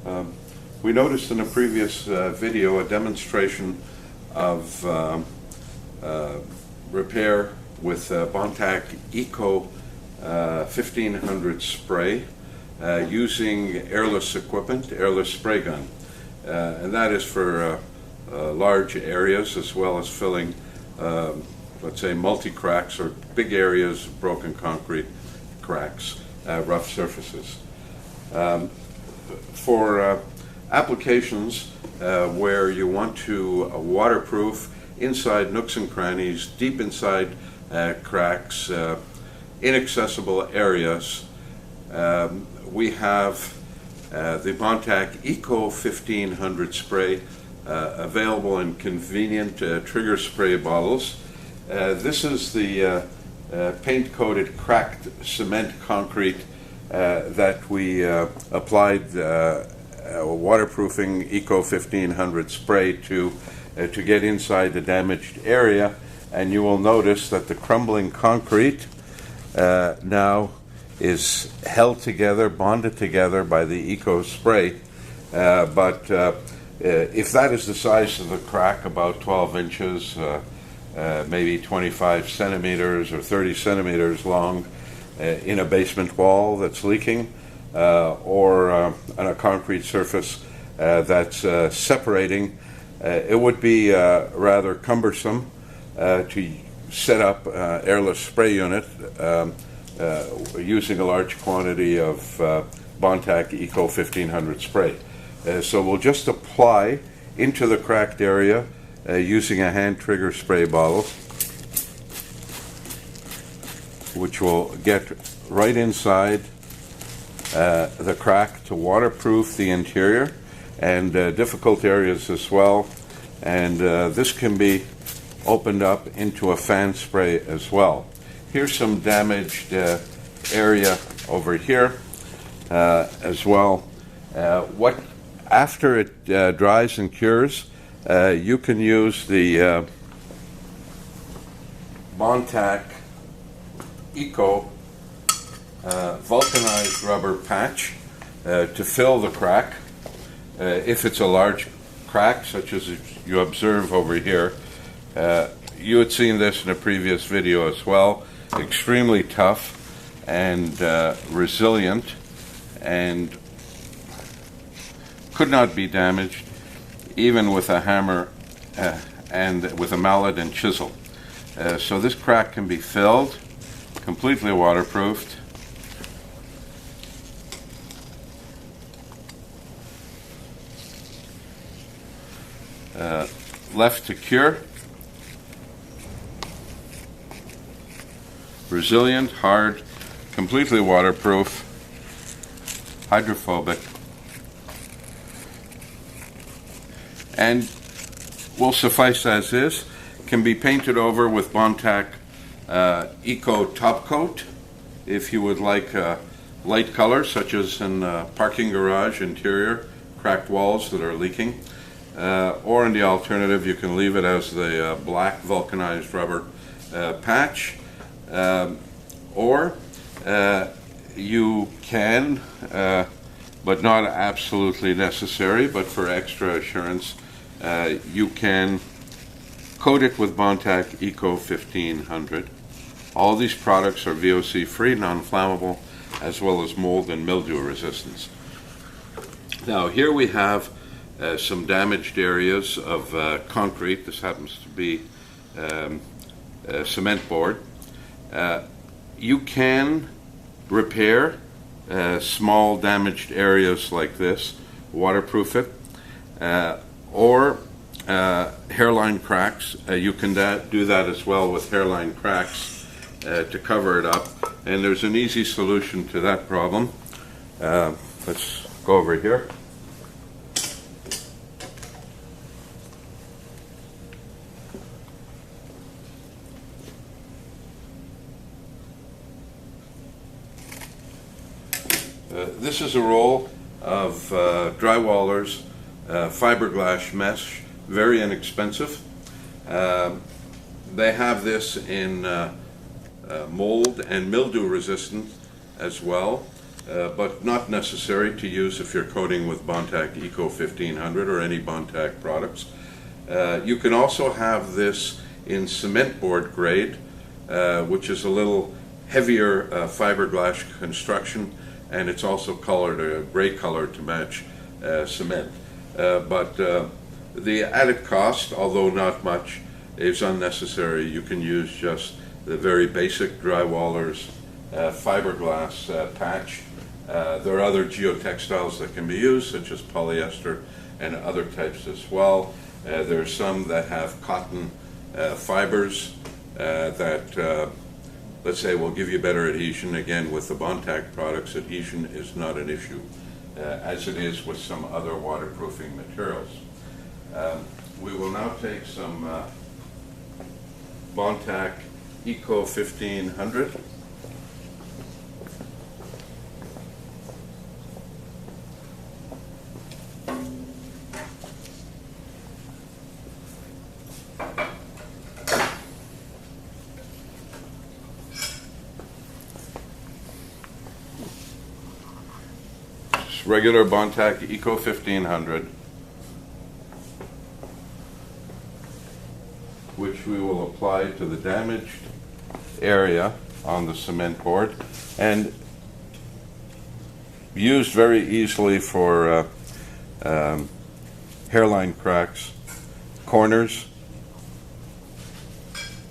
We noticed in a previous video a demonstration of repair with BondTAC Eco 1500 spray using airless equipment, airless spray gun. And that is for large areas as well as filling, let's say, multi-cracks or big areas of broken concrete cracks, rough surfaces. For applications where you want to waterproof inside nooks and crannies, deep inside cracks, inaccessible areas, we have the BondTAC Eco 1500 spray available in convenient trigger spray bottles. This is the paint-coated cracked cement concrete that we applied waterproofing Eco 1500 spray to get inside the damaged area, and you will notice that the crumbling concrete now is held together, bonded together by the Eco spray. But if that is the size of the crack, about 12 inches, maybe 25 centimeters or 30 centimeters long, in a basement wall that's leaking, or on a concrete surface that's separating, it would be rather cumbersome to set up airless spray unit using a large quantity of BondTAC Eco 1500 spray. So we'll just apply into the cracked area using a hand trigger spray bottle, which will get right inside the crack to waterproof the interior and difficult areas as well. And this can be opened up into a fan spray as well. Here's some damaged area over here as well. After it dries and cures, you can use the BondTAC Eco vulcanized rubber patch to fill the crack. If it's a large crack, such as you observe over here, you had seen this in a previous video as well. Extremely tough and resilient, and could not be damaged even with a hammer and with a mallet and chisel. So this crack can be filled, completely waterproofed. Left to cure. Resilient, hard, completely waterproof, hydrophobic, and will suffice as is. Can be painted over with BondTAC Eco Top Coat if you would like light color, such as in parking garage interior, cracked walls that are leaking. Or in the alternative, you can leave it as the black vulcanized rubber patch. Or you can, but not absolutely necessary, but for extra assurance, you can coat it with BondTAC Eco 1500. All these products are VOC free, non-flammable, as well as mold and mildew resistance. Now here we have some damaged areas of concrete. This happens to be cement board. You can repair small damaged areas like this, waterproof it, or hairline cracks. You can do that as well with hairline cracks to cover it up, and there's an easy solution to that problem. Let's go over here. This is a roll of drywallers, fiberglass mesh, very inexpensive. They have this in mold and mildew resistant as well. but not necessary to use if you're coating with BondTAC Eco 1500 or any BondTAC products. You can also have this in cement board grade, which is a little heavier fiberglass construction, and it's also colored a gray color to match cement. But the added cost, although not much, is unnecessary. You can use just the very basic drywallers fiberglass patch. There are other geotextiles that can be used, such as polyester and other types as well. There are some that have cotton fibers that, let's say, will give you better adhesion. Again, with the BondTAC products, adhesion is not an issue, as it is with some other waterproofing materials. We will now take some BondTAC Eco 1500. Regular BondTAC Eco 1500, which we will apply to the damaged area on the cement board, and used very easily for hairline cracks, corners,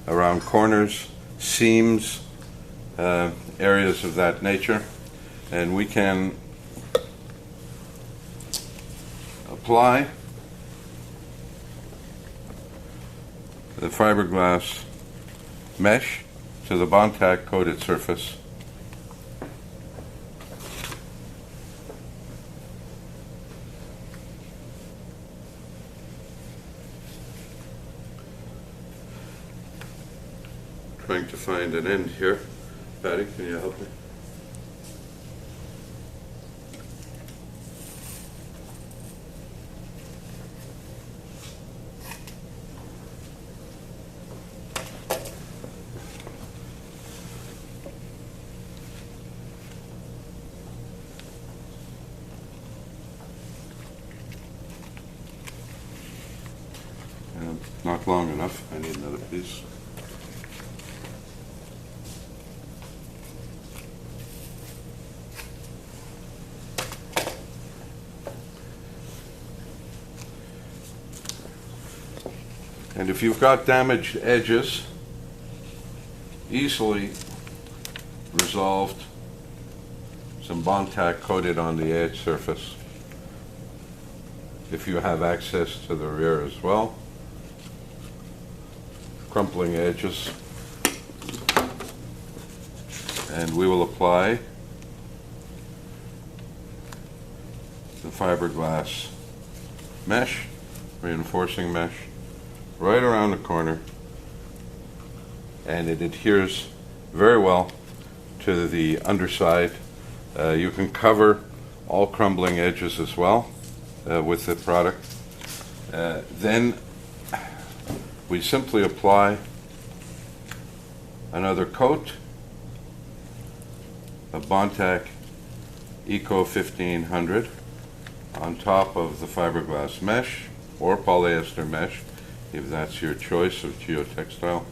around corners, seams, areas of that nature. And we can apply the fiberglass mesh to the BondTAC coated surface. Trying to find an end here. Patty, can you help me? Not long enough. I need another piece. And if you've got damaged edges, easily resolved, some BondTAC coated on the edge surface. If you have access to the rear as well. Crumpling edges, and we will apply the fiberglass mesh, reinforcing mesh, right around the corner, and it adheres very well to the underside. You can cover all crumbling edges as well with the product. Then we simply apply another coat of BondTAC Eco 1500 on top of the fiberglass mesh or polyester mesh, if that's your choice of geotextile.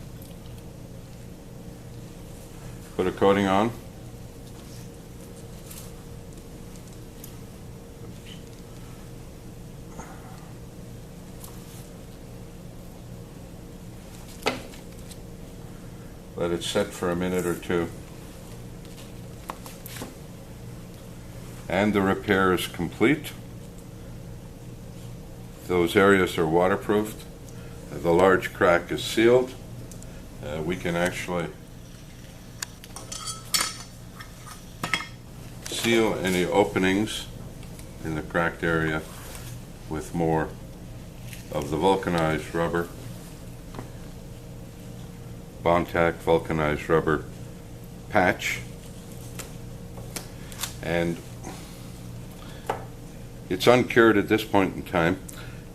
Put a coating on. Let it set for a minute or two. And the repair is complete. Those areas are waterproofed. The large crack is sealed. We can actually seal any openings in the cracked area with more of the vulcanized rubber. BondTAC vulcanized rubber patch, and it's uncured at this point in time.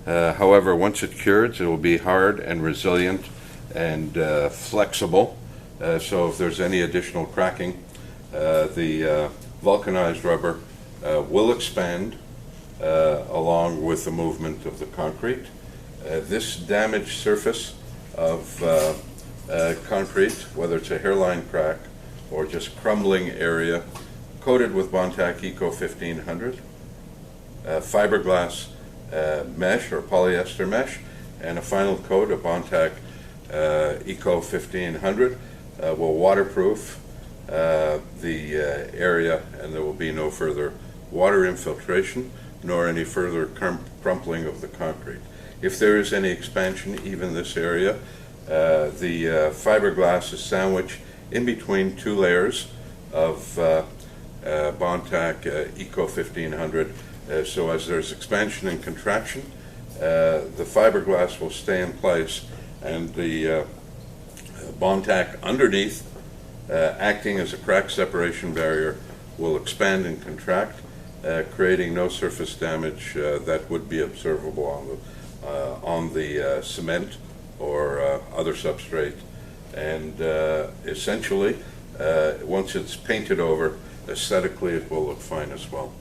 However, once it cures, it will be hard and resilient and flexible. So if there's any additional cracking, the vulcanized rubber will expand along with the movement of the concrete. This damaged surface of concrete, whether it's a hairline crack or just crumbling area, coated with BondTAC Eco 1500, fiberglass mesh or polyester mesh, and a final coat of BondTAC Eco 1500 will waterproof the area, and there will be no further water infiltration nor any further crumpling of the concrete. If there is any expansion, even this area, the fiberglass is sandwiched in between two layers of BondTAC Eco 1500, so as there's expansion and contraction, the fiberglass will stay in place, and the BondTAC underneath, acting as a crack separation barrier, will expand and contract, creating no surface damage that would be observable on the cement or other substrate. And essentially, once it's painted over, aesthetically it will look fine as well.